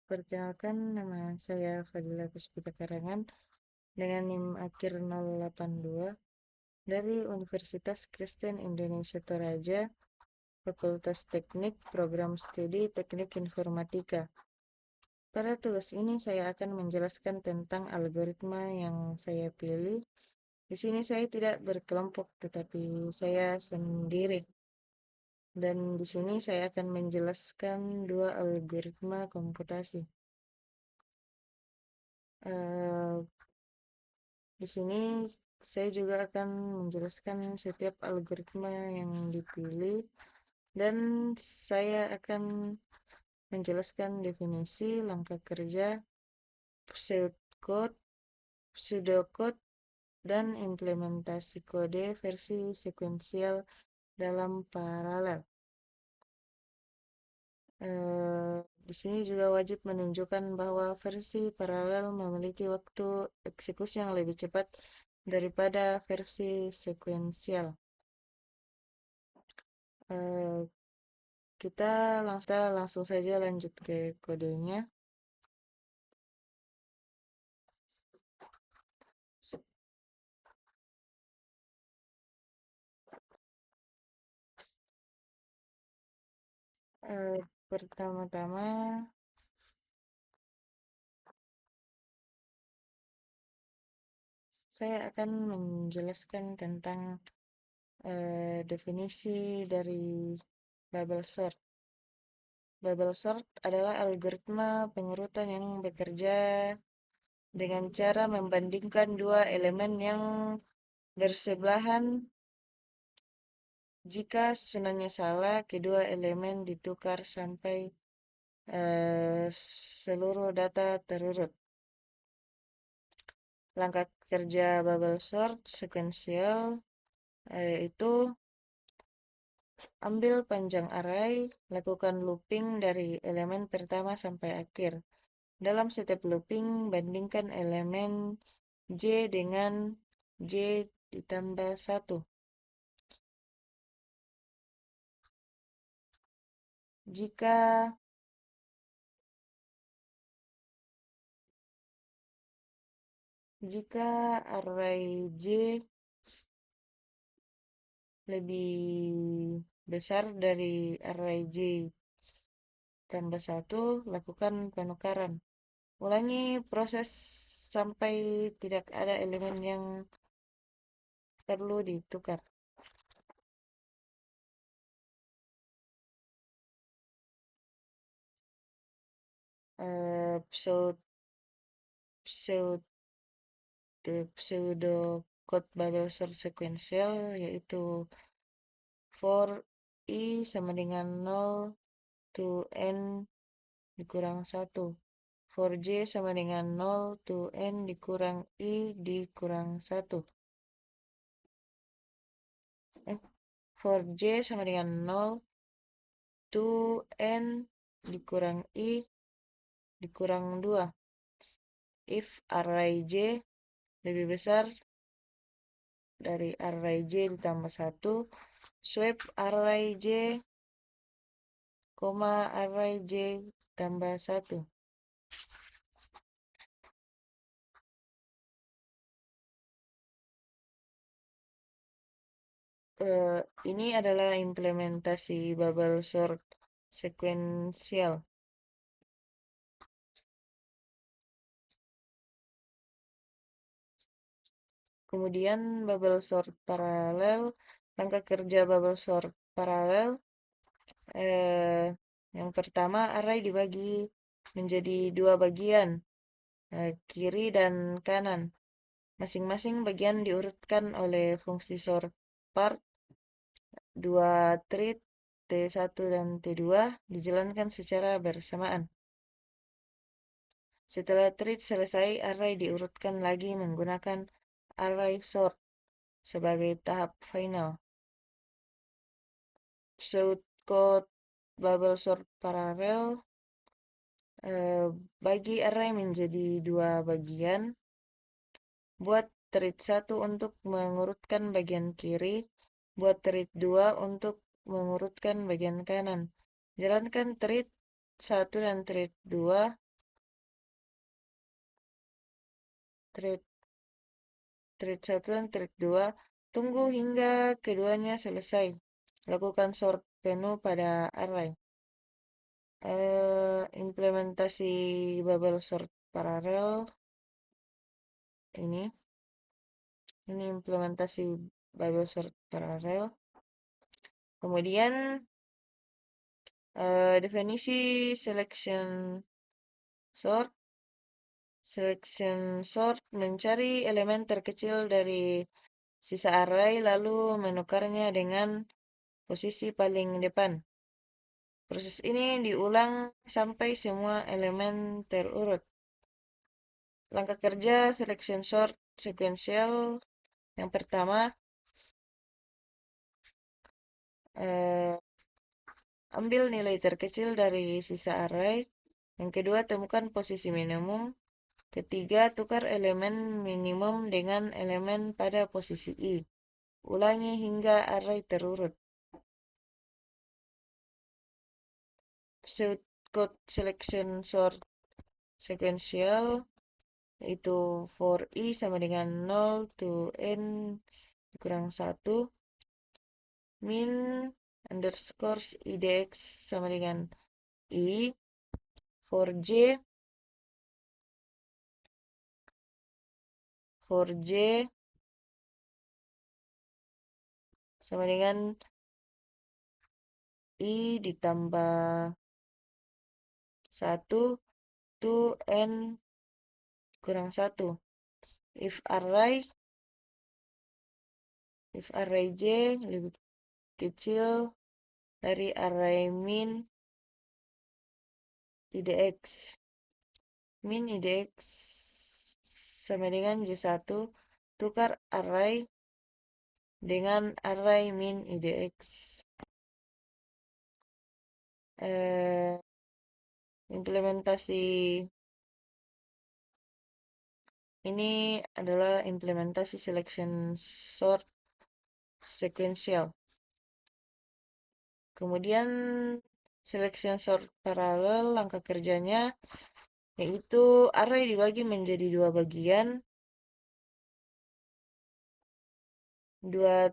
Perkenalkan, nama saya Fadila Puspita Karangan dengan NIM akhir 082 dari Universitas Kristen Indonesia Toraja, Fakultas Teknik, Program Studi Teknik Informatika. Pada tugas ini saya akan menjelaskan tentang algoritma yang saya pilih. Di sini saya tidak berkelompok, tetapi saya sendiri. Dan di sini saya akan menjelaskan dua algoritma komputasi. Eh, Di sini saya juga akan menjelaskan setiap algoritma yang dipilih dan saya akan menjelaskan definisi, langkah kerja, pseudocode, dan implementasi kode versi sekuensial dalam paralel. Di sini juga wajib menunjukkan bahwa versi paralel memiliki waktu eksekusi yang lebih cepat daripada versi sekuensial. Eh, kita langsung saja lanjut ke kodenya. Pertama-tama saya akan menjelaskan tentang definisi dari bubble sort. Bubble sort adalah algoritma pengurutan yang bekerja dengan cara membandingkan dua elemen yang bersebelahan. Jika susunannya salah, kedua elemen ditukar sampai seluruh data terurut. Langkah kerja bubble sort sekuensial itu ambil panjang array, lakukan looping dari elemen pertama sampai akhir. Dalam setiap looping, bandingkan elemen J dengan J ditambah 1. Jika array J lebih besar dari array J tambah 1, lakukan penukaran. Ulangi proses sampai tidak ada elemen yang perlu ditukar. Pseudo code bubble sort sequential yaitu for i sama dengan 0 to n dikurang 1, for j sama dengan 0 to n dikurang i dikurang 1, for j sama dengan 0 to n dikurang i dikurang 2. If array j lebih besar dari array j ditambah 1, swap array j, array j tambah 1. Ini adalah implementasi bubble sort sekuensial. Kemudian bubble sort paralel. Langkah kerja bubble sort paralel. Yang pertama, array dibagi menjadi dua bagian, kiri dan kanan. Masing-masing bagian diurutkan oleh fungsi sort part. Dua thread T1 dan T2 dijalankan secara bersamaan. Setelah thread selesai, array diurutkan lagi menggunakan array sort sebagai tahap final. Pseudocode bubble sort paralel bagi array menjadi dua bagian. Buat thread 1 untuk mengurutkan bagian kiri, buat thread 2 untuk mengurutkan bagian kanan. Jalankan thread 1 dan thread 2 thread 1 dan thread 2. Tunggu hingga keduanya selesai. Lakukan sort penuh pada array. Implementasi bubble sort paralel ini implementasi bubble sort paralel. Kemudian definisi selection sort mencari elemen terkecil dari sisa array lalu menukarnya dengan posisi paling depan. Proses ini diulang sampai semua elemen terurut. Langkah kerja selection sort sequential yang pertama, ambil nilai terkecil dari sisa array. Yang kedua, temukan posisi minimum. Ketiga, tukar elemen minimum dengan elemen pada posisi I. Ulangi hingga array terurut. Pseudocode selection sort sequential itu for I sama dengan 0 to n kurang 1 min underscore idx sama dengan I for j sama dengan I ditambah 1 to n kurang 1. If array j lebih kecil dari array min idx. Min idx sama dengan j1, tukar array dengan array min idx. Implementasi ini adalah implementasi selection sort sequential. Kemudian selection sort paralel, langkah kerjanya yaitu array dibagi menjadi dua bagian, dua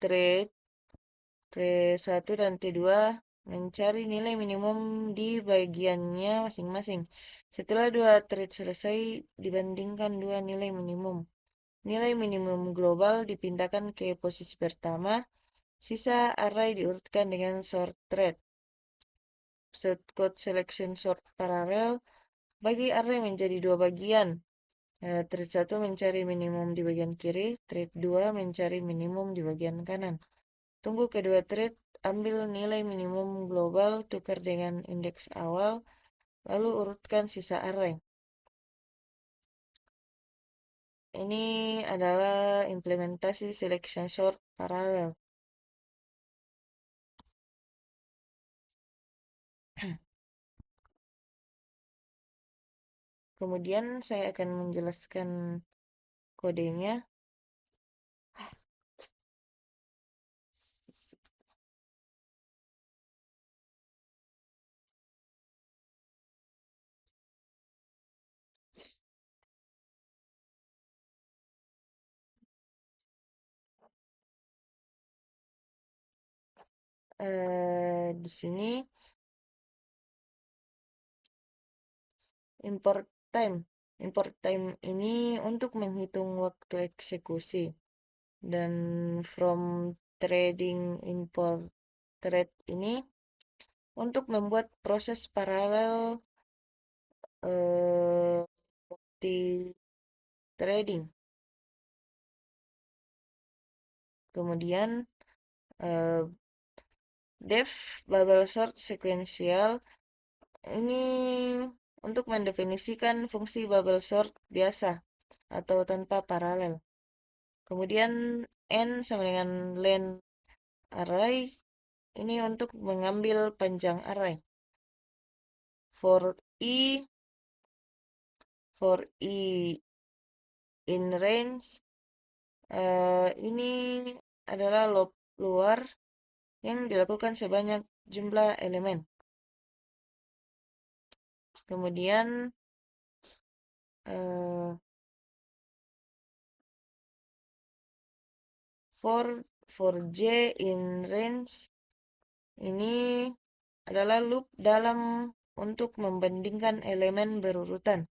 thread T1 dan T2 mencari nilai minimum di bagiannya masing-masing. Setelah dua thread selesai, dibandingkan dua nilai minimum. Nilai minimum global dipindahkan ke posisi pertama, sisa array diurutkan dengan sort thread. Pseudocode selection sort paralel bagi array menjadi dua bagian. Thread 1 mencari minimum di bagian kiri, thread 2 mencari minimum di bagian kanan. Tunggu kedua thread, ambil nilai minimum global, tukar dengan indeks awal, lalu urutkan sisa array. Ini adalah implementasi selection sort paralel. Kemudian saya akan menjelaskan kodenya. Di sini import time ini untuk menghitung waktu eksekusi, dan from threading import thread ini untuk membuat proses paralel di threading. Kemudian def bubble sort sequential ini untuk mendefinisikan fungsi bubble sort biasa atau tanpa paralel. Kemudian n sama dengan len array ini untuk mengambil panjang array. For i in range ini adalah loop luar yang dilakukan sebanyak jumlah elemen. Kemudian for j in range ini adalah loop dalam untuk membandingkan elemen berurutan.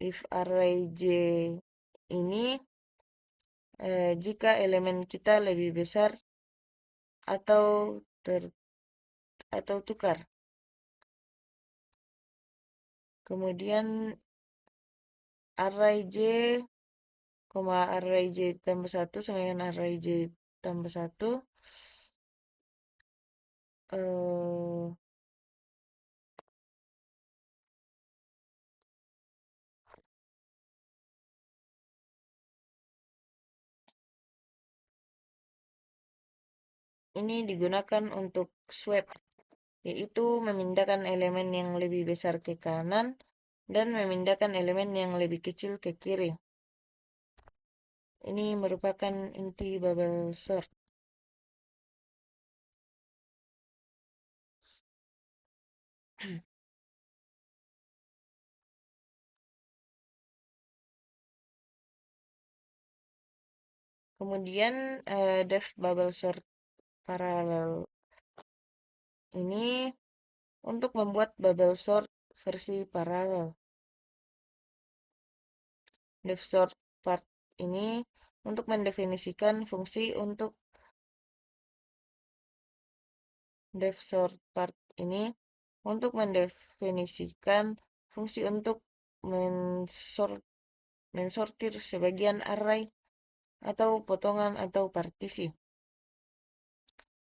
If array j ini jika elemen kita lebih besar atau tukar. Kemudian array j, array j tambah 1 sama dengan array j tambah 1. Ini digunakan untuk swap, yaitu memindahkan elemen yang lebih besar ke kanan dan memindahkan elemen yang lebih kecil ke kiri. Ini merupakan inti bubble sort. Kemudian def bubble sort paralel ini untuk membuat bubble sort versi paralel. Def sort part ini untuk mendefinisikan fungsi untuk def sort part ini untuk mendefinisikan fungsi untuk mensortir sebagian array atau potongan atau partisi.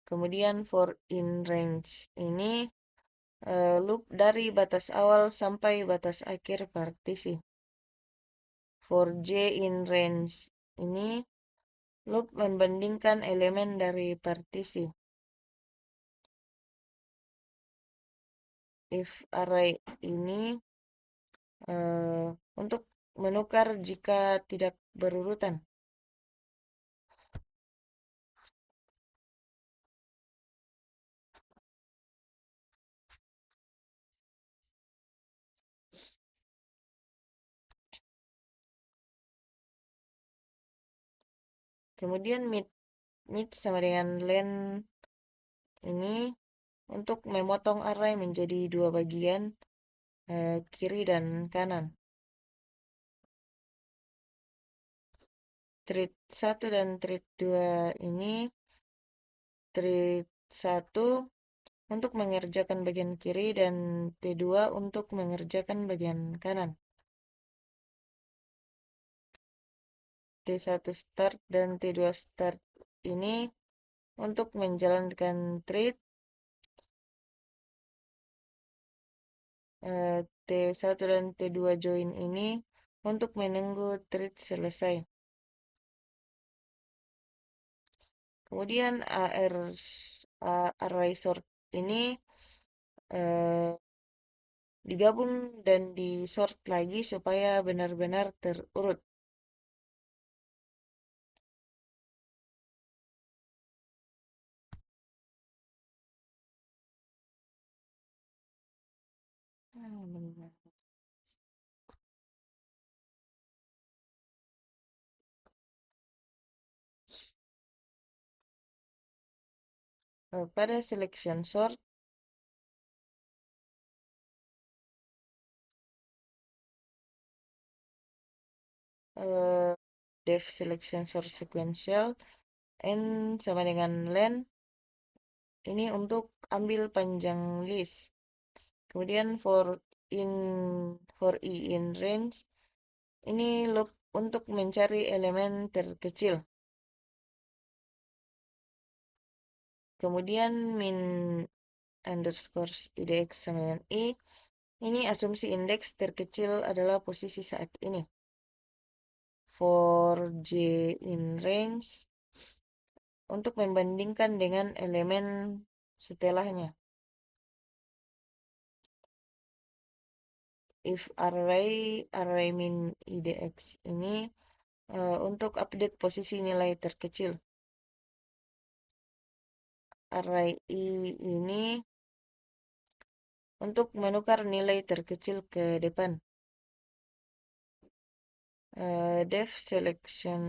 Kemudian for in range ini loop dari batas awal sampai batas akhir partisi. For j in range ini loop membandingkan elemen dari partisi. If array ini untuk menukar jika tidak berurutan. Kemudian mid sama dengan len ini untuk memotong array menjadi dua bagian, kiri dan kanan. Thread 1 dan thread 2 ini thread 1 untuk mengerjakan bagian kiri dan T2 untuk mengerjakan bagian kanan. T1 start dan T2 start ini untuk menjalankan thread. T1 dan T2 join ini untuk menunggu thread selesai. Kemudian array sort ini digabung dan di-sort lagi supaya benar-benar terurut. Pada selection sort def selection sort sequential n sama dengan len ini untuk ambil panjang list. Kemudian for i in range ini loop untuk mencari elemen terkecil. Kemudian min underscore idx sama dengan i ini asumsi indeks terkecil adalah posisi saat ini. For j in range untuk membandingkan dengan elemen setelahnya. If array min idx ini untuk update posisi nilai terkecil. Array i ini untuk menukar nilai terkecil ke depan. def selection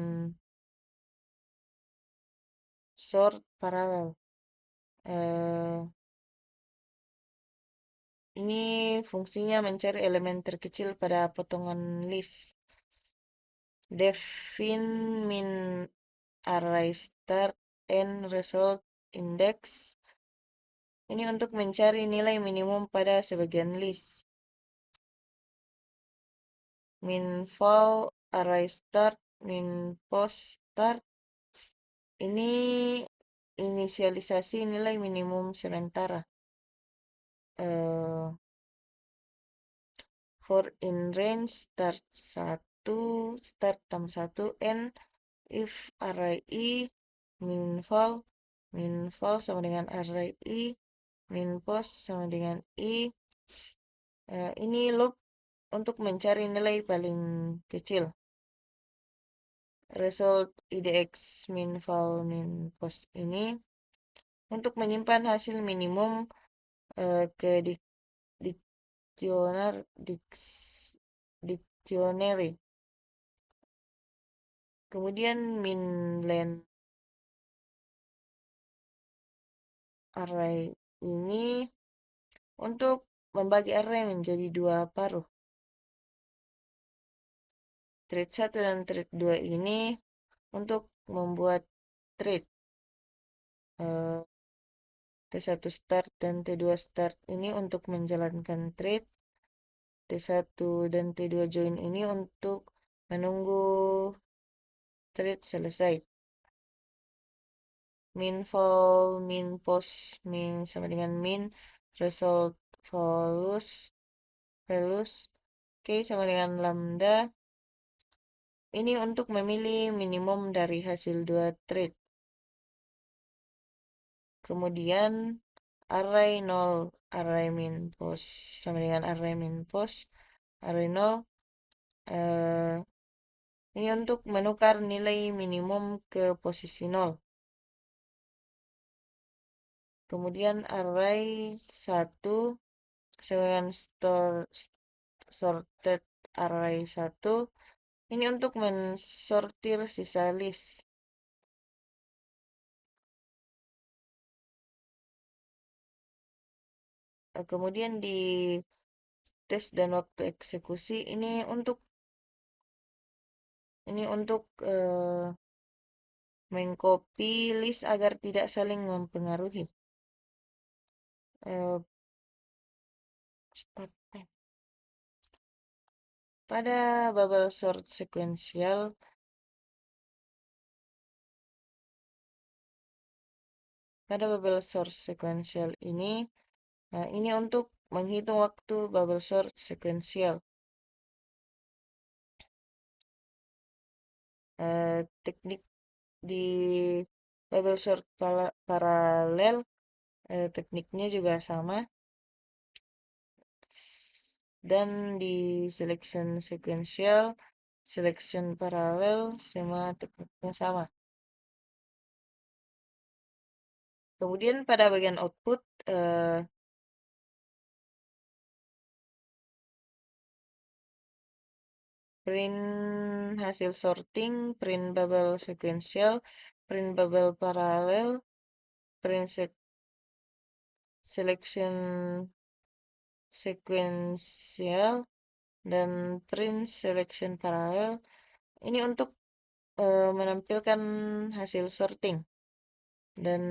sort parallel. Ini fungsinya mencari elemen terkecil pada potongan list. Define min array start and result index. Ini untuk mencari nilai minimum pada sebagian list. Min val array start, min post start. Ini inisialisasi nilai minimum sementara. For in range start 1, start tam 1, and if array i min val sama dengan array i, min post sama dengan i. Ini loop untuk mencari nilai paling kecil. Result idx min val min post ini untuk menyimpan hasil minimum ke dictionary. Kemudian min len array ini untuk membagi array menjadi dua paruh. Thread 1 dan thread 2 ini untuk membuat thread. T1 start dan T2 start ini untuk menjalankan thread. T1 dan T2 join ini untuk menunggu thread selesai. Min val min post min sama dengan min result values k sama dengan lambda. Ini untuk memilih minimum dari hasil dua thread. Kemudian array 0 array min post sama dengan array min post array 0 ini untuk menukar nilai minimum ke posisi 0. Kemudian array 1 sama dengan sorted array 1 ini untuk mensortir sisa list. Kemudian di tes dan waktu eksekusi ini untuk mengcopy list agar tidak saling mempengaruhi. Start time. Pada bubble sort sequential ini untuk menghitung waktu bubble sort sequential. Teknik di bubble sort paralel tekniknya juga sama, dan di selection sequential selection paralel semua tekniknya sama. Kemudian pada bagian output print hasil sorting, print bubble sequential, print bubble paralel, print selection sequential, dan print selection paralel. Ini untuk menampilkan hasil sorting. Dan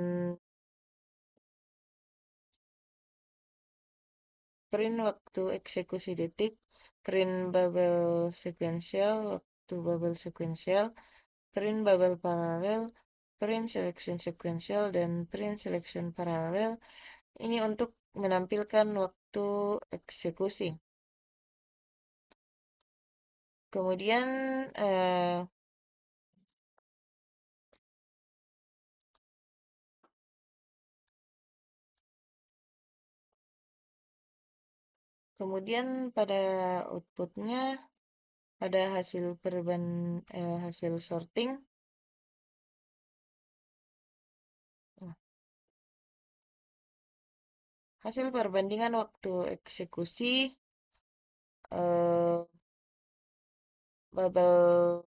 print waktu eksekusi detik, print bubble sequential, waktu bubble sequential, print bubble paralel, print selection sequential, dan print selection paralel. Ini untuk menampilkan waktu eksekusi. Kemudian pada outputnya ada hasil sorting. Hasil perbandingan waktu eksekusi bubble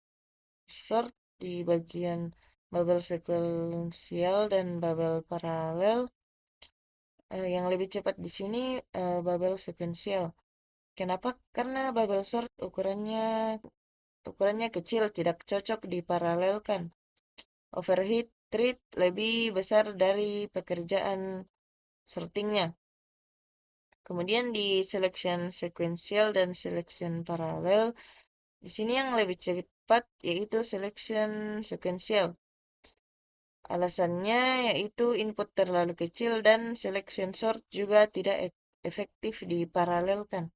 sort di bagian bubble sekuensial dan bubble paralel. Yang lebih cepat di sini bubble sekuensial. Kenapa? Karena bubble sort ukurannya kecil, tidak cocok diparalelkan. Overheat rate lebih besar dari pekerjaan sortingnya. Kemudian di selection sequential dan selection paralel, di sini yang lebih cepat yaitu selection sequential. Alasannya yaitu input terlalu kecil dan selection sort juga tidak efektif diparalelkan.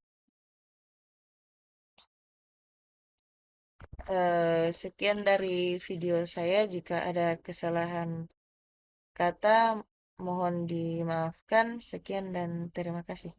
Sekian dari video saya. Jika ada kesalahan kata, mohon dimaafkan. Sekian dan terima kasih.